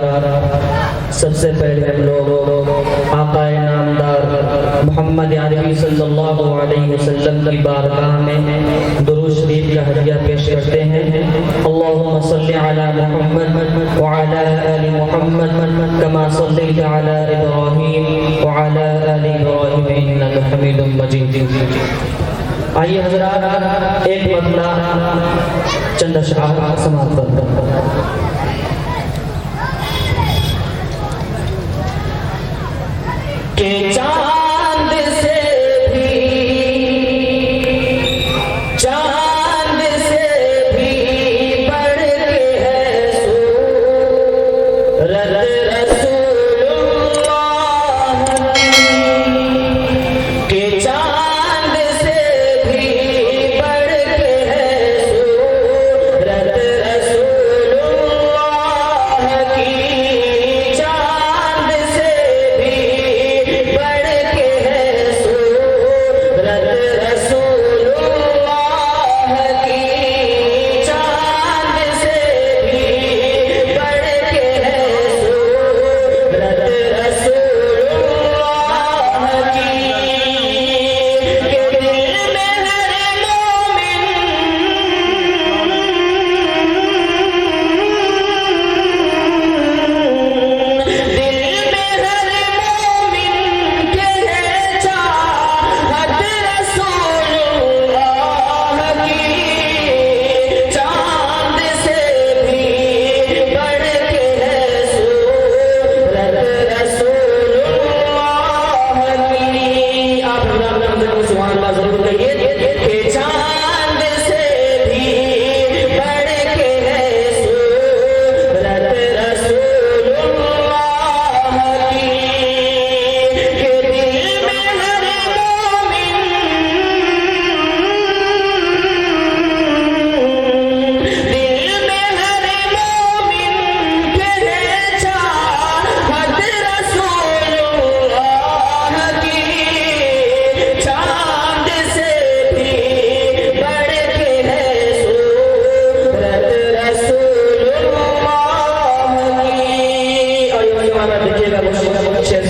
सबसे पहले हम लोग आकाए नामदार मोहम्मद अरबी सल्लल्लाहु अलैहि वसल्लम की बारगाह में दुरूद शरीफ का हदिया पेश करते हैं। अल्लाहुम्मा सल्लि अला मुहम्मद व अला आलि मुहम्मद कमा सल्लैता अला इब्राहीम व अला आलि इब्राहीम इन्नका हमीदुम मजीद। आइए हज़रात, एक मतला चंद अशआर समाप्त करते हैं। के चांद से भी बढ़ के है सूरत रसूलुल्लाह के चांद से भी बढ़ के है सूरत रसूलुल्लाह की चांद से भी बढ़ के है सूरत रसूलुल्लाह की चांद से भी बढ़ के है सूरत रसूलुल्लाह की के दिल में हर मोमिन के है चाहत रसूलुल्लाह की चांद से भी बढ़ के है सूरत रसूलुल्लाह की। आप सुभान अल्लाह जरूर कहिए कि चांद से भी बढ़ के है सूरत रसूलुल्लाह की के दिल में हर मोमिन के है चाहत रसूलुल्लाह की चांद से भी बढ़ के है सूरत रसूलुल्लाह की। और ये देखिएगा शेर